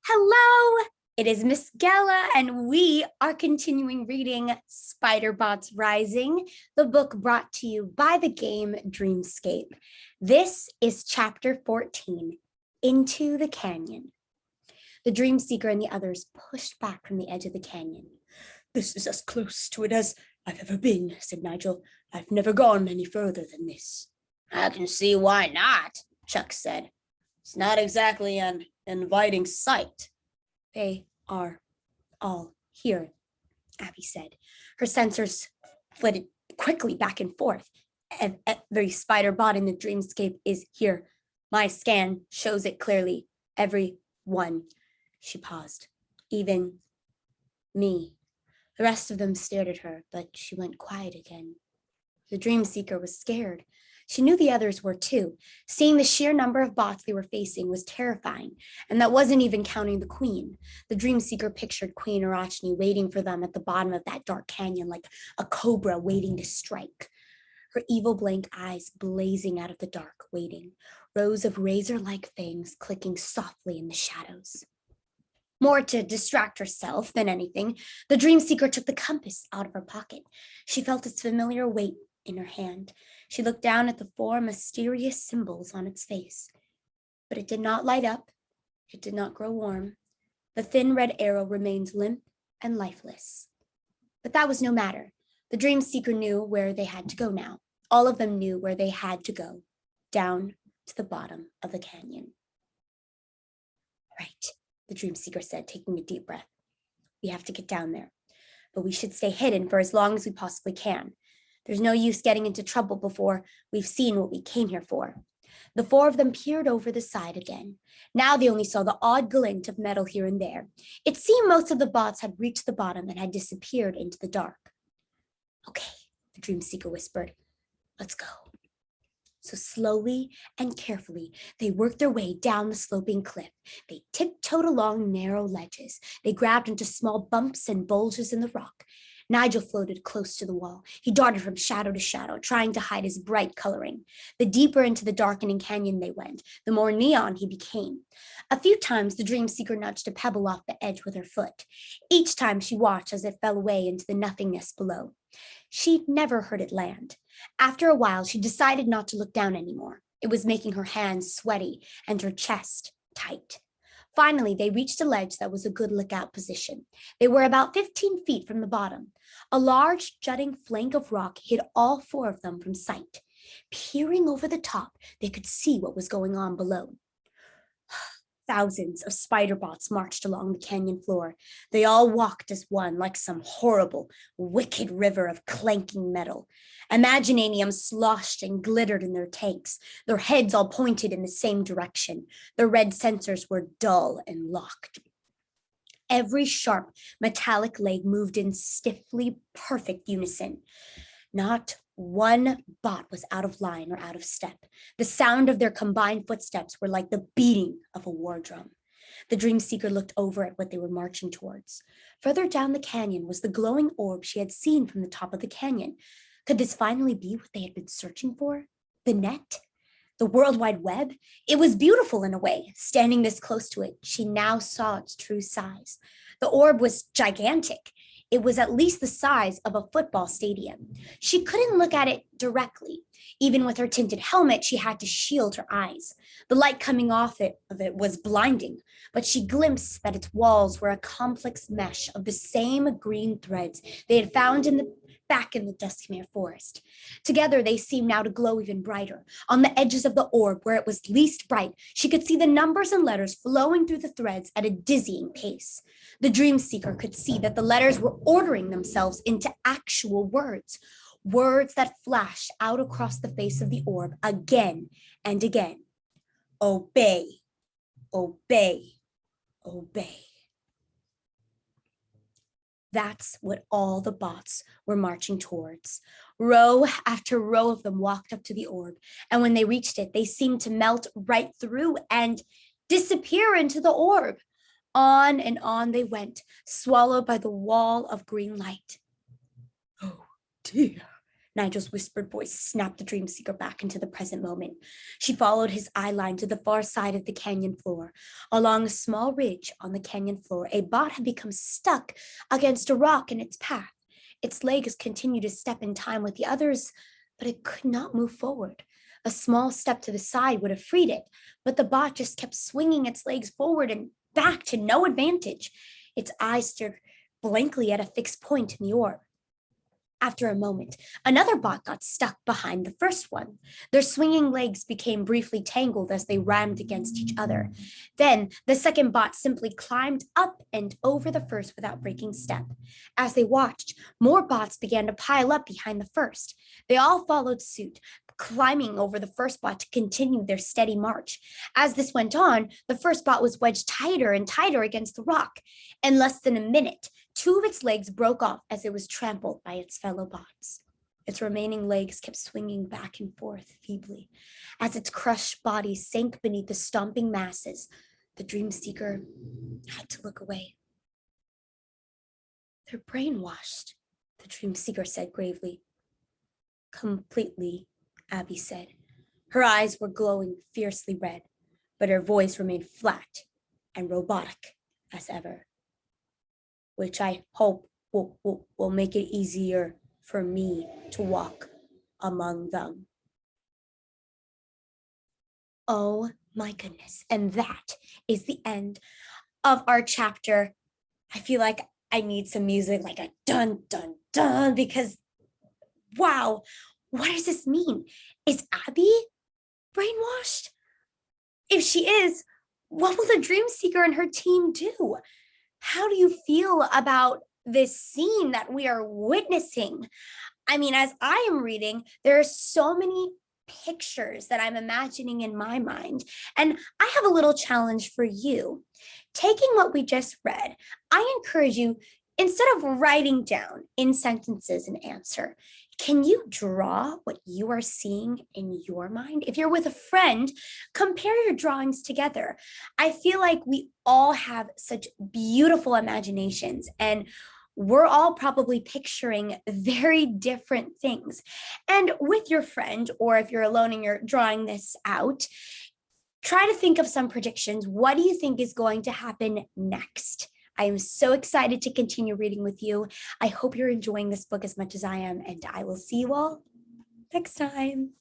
Hello, it is Miss Gella, and we are continuing reading Spider-Bots Rising, the book brought to you by the game Dreamscape. This is chapter 14, Into the Canyon. The Dream Seeker and the others pushed back from the edge of the canyon. "This is as close to it as I've ever been," said Nigel. "I've never gone any further than this." "I can see why not," Chuck said. "It's not exactly an inviting sight." "They are all here," Abby said. Her sensors flitted quickly back and forth. Every spider bot in the dreamscape is here. My scan shows it clearly. Every one. She paused. Even me. The rest of them stared at her, but she went quiet again. The dream seeker was scared. She knew the others were too. Seeing the sheer number of bots they were facing was terrifying, and that wasn't even counting the queen. The dream seeker pictured Queen Arachne waiting for them at the bottom of that dark canyon like a cobra waiting to strike. Her evil blank eyes blazing out of the dark, waiting, rows of razor-like fangs clicking softly in the shadows. More to distract herself than anything, the dream seeker took the compass out of her pocket. She felt its familiar weight in her hand. She looked down at the four mysterious symbols on its face. But it did not light up. It did not grow warm. The thin red arrow remained limp and lifeless. But that was no matter. The dream seeker knew where they had to go now. All of them knew where they had to go, down to the bottom of the canyon. "Right," the dream seeker said, taking a deep breath. "We have to get down there, but we should stay hidden for as long as we possibly can. There's no use getting into trouble before we've seen what we came here for." The four of them peered over the side again. Now they only saw the odd glint of metal here and there. It seemed most of the bots had reached the bottom and had disappeared into the dark. "Okay," the dream seeker whispered. "Let's go." So slowly and carefully, they worked their way down the sloping cliff. They tiptoed along narrow ledges. They grabbed into small bumps and bulges in the rock. Nigel floated close to the wall. He darted from shadow to shadow, trying to hide his bright coloring. The deeper into the darkening canyon they went, the more neon he became. A few times, the dream seeker nudged a pebble off the edge with her foot. Each time she watched as it fell away into the nothingness below. She'd never heard it land. After a while, she decided not to look down anymore. It was making her hands sweaty and her chest tight. Finally, they reached a ledge that was a good lookout position. They were about 15 feet from the bottom. A large, jutting flank of rock hid all four of them from sight. Peering over the top, they could see what was going on below. Thousands of spider bots marched along the canyon floor. They all walked as one, like some horrible, wicked river of clanking metal. Imaginanium sloshed and glittered in their tanks, their heads all pointed in the same direction. Their red sensors were dull and locked. Every sharp, metallic leg moved in stiffly perfect unison. Not one bot was out of line or out of step. The sound of their combined footsteps were like the beating of a war drum. The dream seeker looked over at what they were marching towards. Further down the canyon was the glowing orb she had seen from the top of the canyon. Could this finally be what they had been searching for? The net? The World Wide Web? It was beautiful in a way. Standing this close to it, she now saw its true size. The orb was gigantic. It was at least the size of a football stadium. She couldn't look at it directly. Even with her tinted helmet, she had to shield her eyes. The light coming off of it was blinding, but she glimpsed that its walls were a complex mesh of the same green threads they had found back in the Duskmere forest. Together, they seemed now to glow even brighter. On the edges of the orb, where it was least bright, she could see the numbers and letters flowing through the threads at a dizzying pace. The dream seeker could see that the letters were ordering themselves into actual words, words that flashed out across the face of the orb again and again. Obey, obey, obey. That's what all the bots were marching towards. Row after row of them walked up to the orb, and when they reached it, they seemed to melt right through and disappear into the orb. On and on they went, swallowed by the wall of green light. "Oh dear," Nigel's whispered voice snapped the dream seeker back into the present moment. She followed his eye line to the far side of the canyon floor. Along a small ridge on the canyon floor, a bot had become stuck against a rock in its path. Its legs continued to step in time with the others, but it could not move forward. A small step to the side would have freed it, but the bot just kept swinging its legs forward and back to no advantage. Its eyes stared blankly at a fixed point in the orb. After a moment, another bot got stuck behind the first one. Their swinging legs became briefly tangled as they rammed against each other. Then the second bot simply climbed up and over the first without breaking step. As they watched, more bots began to pile up behind the first. They all followed suit, climbing over the first bot to continue their steady march. As this went on, the first bot was wedged tighter and tighter against the rock. In less than a minute, 2 of its legs broke off as it was trampled by its fellow bots. Its remaining legs kept swinging back and forth feebly. As its crushed body sank beneath the stomping masses, the dream seeker had to look away. "They're brainwashed," the dream seeker said gravely. "Completely," Abby said. Her eyes were glowing fiercely red, but her voice remained flat and robotic as ever. "Which I hope will make it easier for me to walk among them." Oh my goodness. And that is the end of our chapter. I feel like I need some music, like a dun, dun, dun, because wow, what does this mean? Is Abby brainwashed? If she is, what will the dream seeker and her team do? How do you feel about this scene that we are witnessing? I mean, as I am reading, there are so many pictures that I'm imagining in my mind. And I have a little challenge for you. Taking what we just read, I encourage you, instead of writing down in sentences an answer, can you draw what you are seeing in your mind? If you're with a friend, compare your drawings together. I feel like we all have such beautiful imaginations, and we're all probably picturing very different things. And with your friend, or if you're alone and you're drawing this out, try to think of some predictions. What do you think is going to happen next? I am so excited to continue reading with you. I hope you're enjoying this book as much as I am, and I will see you all next time.